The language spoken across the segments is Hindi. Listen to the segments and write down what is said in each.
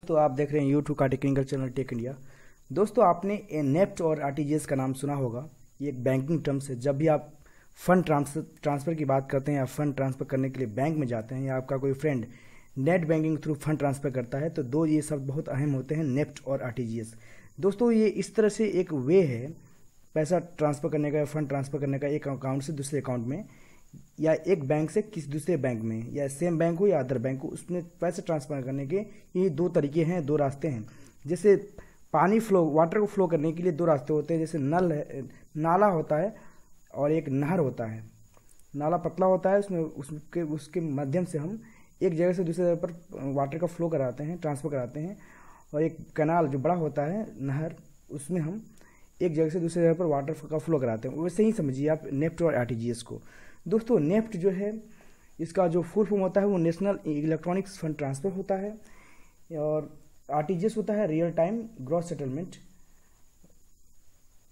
तो आप देख रहे हैं यूट्यूब का टेक्निकल चैनल टेक इंडिया। दोस्तों, आपने नेफ्ट और आरटीजीएस का नाम सुना होगा। ये एक बैंकिंग टर्म्स है। जब भी आप फंड ट्रांसफ़र की बात करते हैं या फंड ट्रांसफ़र करने के लिए बैंक में जाते हैं या आपका कोई friend net banking through fund transfer करता है तो दो ये शब्द बहुत अहम होते हैं, नेफ्ट और आरटीजीएस। दोस्तों, ये इस तरह से एक वे है पैसा ट्रांसफ़र करने का या फंड ट्रांसफ़र करने का, एक अकाउंट से दूसरे अकाउंट में या एक बैंक से किसी दूसरे बैंक में, या सेम बैंक हो या अदर बैंक हो, उसमें पैसे ट्रांसफर करने के ये दो तरीके हैं, दो रास्ते हैं। जैसे पानी फ्लो, वाटर को फ्लो करने के लिए दो रास्ते होते हैं। जैसे नल है, नाला होता है और एक नहर होता है। नाला पतला होता है, उसमें उसके माध्यम से हम एक जगह से दूसरे जगह पर वाटर का फ्लो कराते हैं, ट्रांसफ़र कराते हैं। और एक कैनाल जो बड़ा होता है, नहर, उसमें हम एक जगह से दूसरे जगह पर वाटर का फ्लो कराते हैं। वैसे ही समझिए आप नेफ्ट और आरटीजीएस को। दोस्तों, नेफ्ट जो है, इसका जो फुल फॉर्म होता है वो नेशनल इलेक्ट्रॉनिक्स फंड ट्रांसफ़र होता है, और आरटीजीएस होता है रियल टाइम ग्रॉस सेटलमेंट,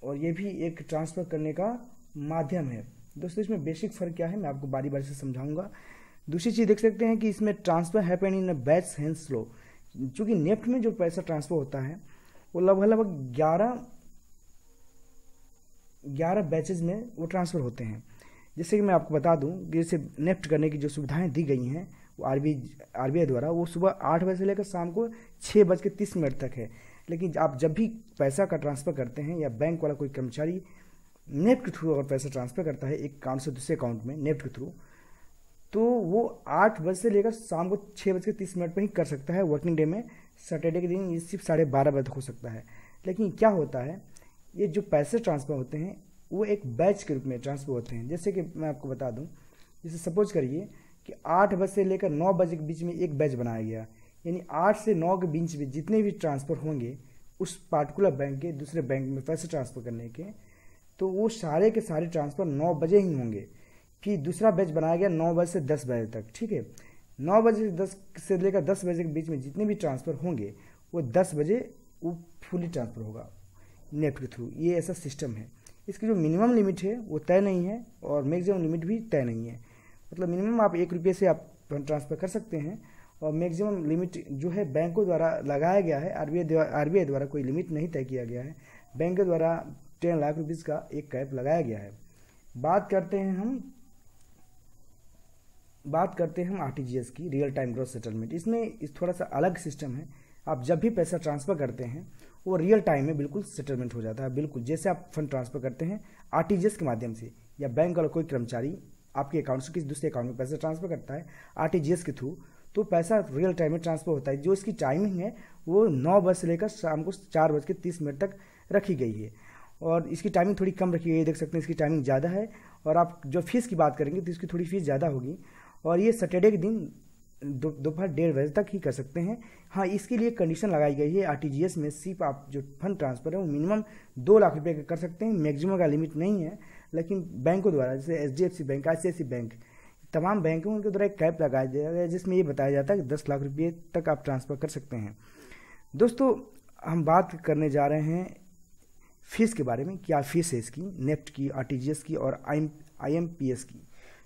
और ये भी एक ट्रांसफ़र करने का माध्यम है। दोस्तों, इसमें बेसिक फ़र्क क्या है मैं आपको बारी बारी से समझाऊंगा। दूसरी चीज़ देख सकते हैं कि इसमें transfer happen in a batch हैंस फ्लो। चूँकि नेफ्ट में जो पैसा ट्रांसफ़र होता है वो लगभग 11 बैचेज में वो ट्रांसफ़र होते हैं। जैसे कि मैं आपको बता दूं कि जैसे नेफ्ट करने की जो सुविधाएं दी गई हैं वो आरबीआई द्वारा, वो सुबह 8 बजे से लेकर शाम को 6:30 तक है। लेकिन आप जब भी पैसा का ट्रांसफ़र करते हैं या बैंक वाला कोई कर्मचारी नेफ्ट के थ्रू अगर पैसा ट्रांसफ़र करता है एक अकाउंट से दूसरे अकाउंट में नेफ्ट के थ्रू, तो वो 8 बजे से लेकर शाम को 6:30 पर ही कर सकता है वर्किंग डे में। सैटरडे के दिन ये सिर्फ 12:30 बजे तक हो सकता है। लेकिन क्या होता है, ये जो पैसे ट्रांसफ़र होते हैं वो एक बैच के रूप में ट्रांसफ़र होते हैं। जैसे कि मैं आपको बता दूं, जैसे सपोज करिए कि 8 बजे से लेकर 9 बजे के बीच में एक बैच बनाया गया, यानी 8 से 9 के बीच में जितने भी ट्रांसफ़र होंगे उस पार्टिकुलर बैंक के दूसरे बैंक में पैसे ट्रांसफ़र करने के, तो वो सारे के सारे ट्रांसफ़र 9 बजे ही होंगे। फिर दूसरा बैच बनाया गया 9 बजे से 10 बजे तक, ठीक है। 9 बजे से लेकर 10 बजे के बीच में जितने भी ट्रांसफ़र होंगे वो 10 बजे वो फुली ट्रांसफ़र होगा नेफ्ट के थ्रू। ये ऐसा सिस्टम है। इसकी जो मिनिमम लिमिट है वो तय नहीं है और मैक्सिमम लिमिट भी तय नहीं है। मतलब मिनिमम आप 1 रुपये से आप ट्रांसफ़र कर सकते हैं, और मैक्सिमम लिमिट जो है बैंकों द्वारा लगाया गया है। आरबीआई द्वारा कोई लिमिट नहीं तय किया गया है। बैंक द्वारा 10 लाख रुपीज़ का एक कैप लगाया गया है। बात करते हैं हम आरटीजीएस की, रियल टाइम ग्रॉस सेटलमेंट। इसमें थोड़ा सा अलग सिस्टम है। आप जब भी पैसा ट्रांसफ़र करते हैं वो रियल टाइम में बिल्कुल सेटलमेंट हो जाता है। बिल्कुल जैसे आप फंड ट्रांसफ़र करते हैं आरटीजीएस के माध्यम से, या बैंक वाला कोई कर्मचारी आपके अकाउंट से किसी दूसरे अकाउंट में पैसा ट्रांसफ़र करता है आरटीजीएस के थ्रू, तो पैसा रियल टाइम में ट्रांसफ़र होता है। जो इसकी टाइमिंग है वो 9 बजे से लेकर शाम को 4:30 तक रखी गई है, और इसकी टाइमिंग थोड़ी कम रखी गई है। देख सकते हैं इसकी टाइमिंग ज़्यादा है। और आप जो फीस की बात करेंगे तो इसकी थोड़ी फीस ज़्यादा होगी, और ये सैटरडे के दिन दोपहर 1:30 बजे तक ही कर सकते हैं। हाँ, इसके लिए कंडीशन लगाई गई है आरटीजीएस में, सिर्फ आप जो फंड ट्रांसफ़र है वो मिनिमम 2 लाख रुपये का कर सकते हैं, मैक्सिमम का लिमिट नहीं है। लेकिन बैंकों द्वारा, जैसे एचडीएफसी बैंक, आईसीआईसी बैंक, तमाम बैंक हैं, उनके द्वारा एक कैप लगाया जाएगा जिसमें ये बताया जाता है कि 10 लाख रुपये तक आप ट्रांसफ़र कर सकते हैं। दोस्तों, हम बात करने जा रहे हैं फीस के बारे में। क्या फीस है इसकी, नेफ्ट की, आरटीजीएस की और आईएमपीएस की।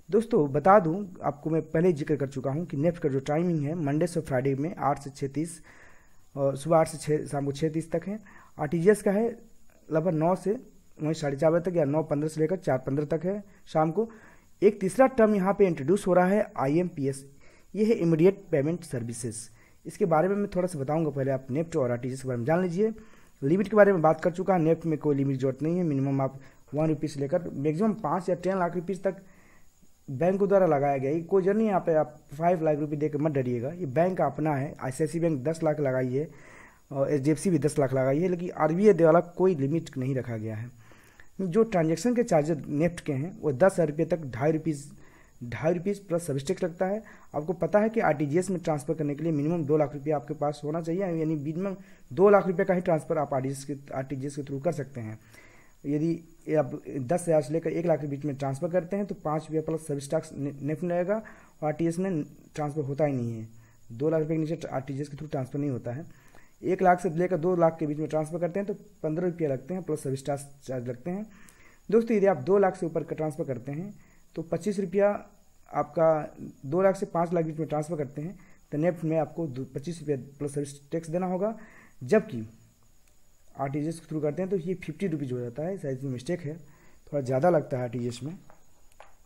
दोस्तों, बता दूं आपको, मैं पहले जिक्र कर चुका हूं कि नेफ्ट का जो टाइमिंग है मंडे से फ्राइडे में 8 से 6:30, और सुबह 8 से 6 शाम को 6:30 तक है। आरटीजीएस का है लगभग 9 से 9:30 बजे तक, या 9:15 से लेकर 4:15 तक है शाम को। एक तीसरा टर्म यहाँ पे इंट्रोड्यूस हो रहा है आईएमपीएस। ये है इमीडिएट पेमेंट सर्विसेज। इसके बारे में मैं थोड़ा सा बताऊँगा। पहले आप नेफ्ट और आरटीजीएस के बारे में जान लीजिए। लिमिट के बारे में बात कर चुका। नेफ्ट में कोई लिमिट जरूरत नहीं है। मिनिमम आप 1 रुपये से लेकर मैक्सिमम 5 या 10 लाख रुपीज़ तक बैंक द्वारा लगाया गया है। कोई जरूरी नहीं यहाँ पे आप 5 लाख रुपये देकर मत डरिएगा। ये बैंक का अपना है। आईसीआईसी बैंक 10 लाख लगाई है, और एचडीएफसी भी 10 लाख लगाई है, लेकिन आरबीआई द्वारा कोई लिमिट नहीं रखा गया है। जो ट्रांजैक्शन के चार्जेस नेफ्ट के हैं वो 10,000 रुपये तक 2.5 रुपीज़ प्लस सबस्टिक लगता है। आपको पता है कि आरटीजीएस में ट्रांसफ़र करने के लिए मिनिमम 2 लाख रुपये आपके पास होना चाहिए, यानी मिनिमम 2 लाख रुपये का ही ट्रांसफ़र आप आरटीजीएस के थ्रू कर सकते हैं। यदि आप 10,000 से लेकर 1 लाख के बीच में ट्रांसफ़र करते हैं तो 5 रुपये प्लस सर्विस टैक्स नेफ्ट में लगेगा, और आरटीजीएस में ट्रांसफ़र होता ही नहीं है। 2 लाख रुपये के नीचे आरटीजीएस के थ्रू ट्रांसफ़र नहीं होता है। 1 लाख से लेकर 2 लाख के बीच में ट्रांसफ़र करते हैं तो 15 रुपये लगते हैं, प्लस सर्विस टैक्स चार्ज लगते हैं। दोस्तों, यदि आप 2 लाख से ऊपर का ट्रांसफ़र करते हैं तो 25 रुपया आपका, 2 लाख से 5 लाख के बीच में ट्रांसफ़र करते हैं तो नेफ्ट में आपको 25 रुपये प्लस सर्विस टैक्स देना होगा। जबकि आरटीजीएस के थ्रू करते हैं तो ये 50 रुपीज़ हो जाता है, शायद में मिस्टेक है, थोड़ा ज़्यादा लगता है आरटीजीएस में।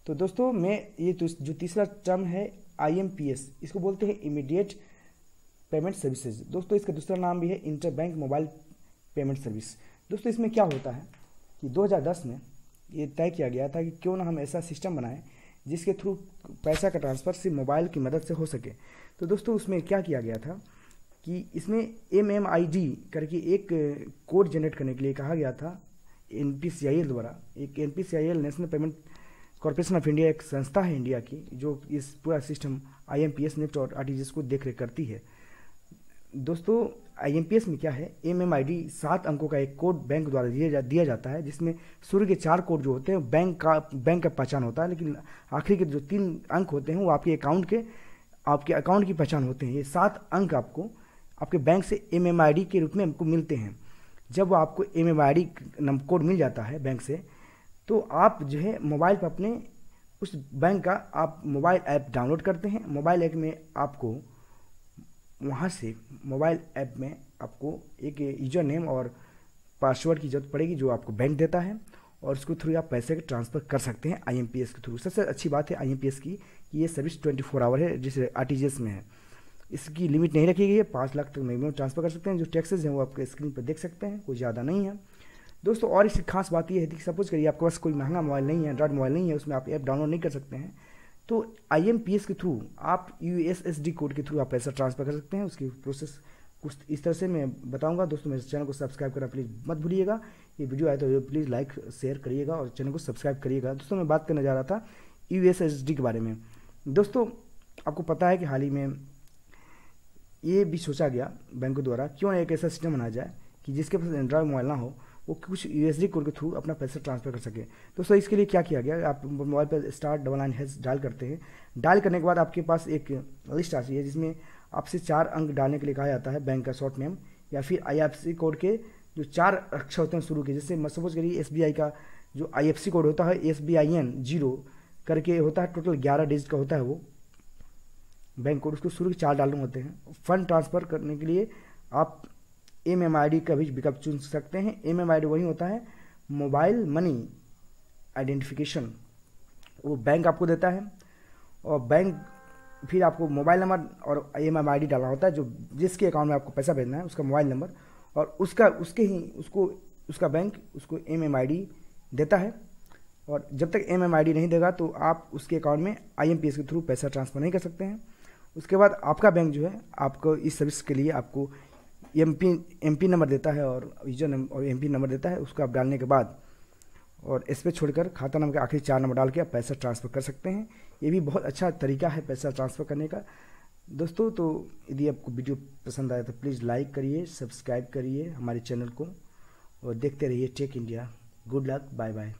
तो दोस्तों मैं ये तो जो तीसरा टर्म है आईएमपीएस, इसको बोलते हैं इमीडिएट पेमेंट सर्विसेज। दोस्तों इसका दूसरा नाम भी है inter bank mobile payment service. दोस्तों इसमें क्या होता है कि 2010 में ये तय किया गया था कि क्यों ना हम ऐसा सिस्टम बनाएं जिसके थ्रू पैसा का ट्रांसफ़र सिर्फ मोबाइल की मदद से हो सके। तो दोस्तों उसमें क्या किया गया था कि इसमें MMID करके एक कोड जनरेट करने के लिए कहा गया था NPCIL द्वारा। एक NPCIL national payment corporation of India एक संस्था है इंडिया की जो इस पूरा सिस्टम IMPS नेफ्ट और आरटीजीएस को देख रेख करती है। दोस्तों IMPS में क्या है, MMID 7 अंकों का एक कोड बैंक द्वारा दिया जाता है, जिसमें शुरू के 4 कोड जो होते हैं बैंक का पहचान होता है, लेकिन आखिरी के जो 3 अंक होते हैं वो आपके अकाउंट की पहचान होते हैं। ये 7 अंक आपको आपके बैंक से MMID के रूप में हमको मिलते हैं। जब आपको MMID कोड मिल जाता है बैंक से, तो आप जो है मोबाइल पर अपने उस बैंक का आप मोबाइल ऐप डाउनलोड करते हैं। मोबाइल ऐप में आपको वहाँ से मोबाइल ऐप में आपको एक यूजर नेम और पासवर्ड की जरूरत पड़ेगी जो आपको बैंक देता है, और उसके थ्रू आप पैसे ट्रांसफ़र कर सकते हैं IMPS के थ्रू। सबसे अच्छी बात है IMPS की कि ये सर्विस 24 आवर है, जिसे आरटीजीएस में है। इसकी लिमिट नहीं रखी गई है, 5 लाख तक मैक्सिमम ट्रांसफ़र कर सकते हैं। जो टैक्सेस हैं वो आपके स्क्रीन पर देख सकते हैं, कोई ज़्यादा नहीं है दोस्तों। और इसकी खास बात यह है कि सपोज करिए आपके पास कोई महंगा मोबाइल नहीं है, एंड्रॉइड मोबाइल नहीं है, उसमें आप ऐप डाउनलोड नहीं कर सकते हैं, तो IMPS के थ्रू आप USSD कोड के थ्रू आप पैसा ट्रांसफ़र कर सकते हैं। उसकी प्रोसेस कुछ इस तरह से मैं बताऊंगा। दोस्तों मेरे चैनल को सब्सक्राइब करना प्लीज़ मत भूलिएगा। ये वीडियो आए तो प्लीज़ लाइक शेयर करिएगा और चैनल को सब्सक्राइब करिएगा। दोस्तों मैं बात करने जा रहा था USSD के बारे में। दोस्तों आपको पता है कि हाल ही में ये भी सोचा गया बैंकों द्वारा क्यों एक ऐसा सिस्टम बनाया जाए कि जिसके पास एंड्रॉइड मोबाइल ना हो वो कुछ USD कोड के थ्रू अपना पैसा ट्रांसफ़र कर सके। दोस्तों इसके लिए क्या किया गया, आप मोबाइल पर *999# डायल करते हैं। डायल करने के बाद आपके पास एक लिस्ट आती है जिसमें आपसे 4 अंक डालने के लिए कहा जाता है, बैंक का शॉर्ट नेम या फिर IFSC कोड के जो 4 अक्षर होते हैं शुरू के। जैसे सपोज करिए SBI का जो IFSC कोड होता है SBIN 0 करके होता है, टोटल 11 डिजिट का होता है वो बैंक कोड, उसको शुरू के 4 डालने होते हैं। फंड ट्रांसफ़र करने के लिए आप MMID का भी विकल्प चुन सकते हैं। MMID वही होता है मोबाइल मनी आइडेंटिफिकेशन, वो बैंक आपको देता है, और बैंक फिर आपको मोबाइल नंबर और MMID डालना होता है जो जिसके अकाउंट में आपको पैसा भेजना है, उसका मोबाइल नंबर, और उसका बैंक उसको MMID देता है। और जब तक MMID नहीं देगा तो आप उसके अकाउंट में IMPS के थ्रू पैसा ट्रांसफ़र नहीं कर सकते हैं। उसके बाद आपका बैंक जो है आपको इस सर्विस के लिए आपको MP नंबर देता है और यूजर नंबर और MP नंबर देता है। उसको आप डालने के बाद और इस पे छोड़कर खाता नंबर के आखिरी 4 नंबर डाल के आप पैसा ट्रांसफ़र कर सकते हैं। ये भी बहुत अच्छा तरीका है पैसा ट्रांसफ़र करने का। दोस्तों तो यदि आपको वीडियो पसंद आया तो प्लीज़ लाइक करिए, सब्सक्राइब करिए हमारे चैनल को और देखते रहिए tech India. Good luck, bye bye.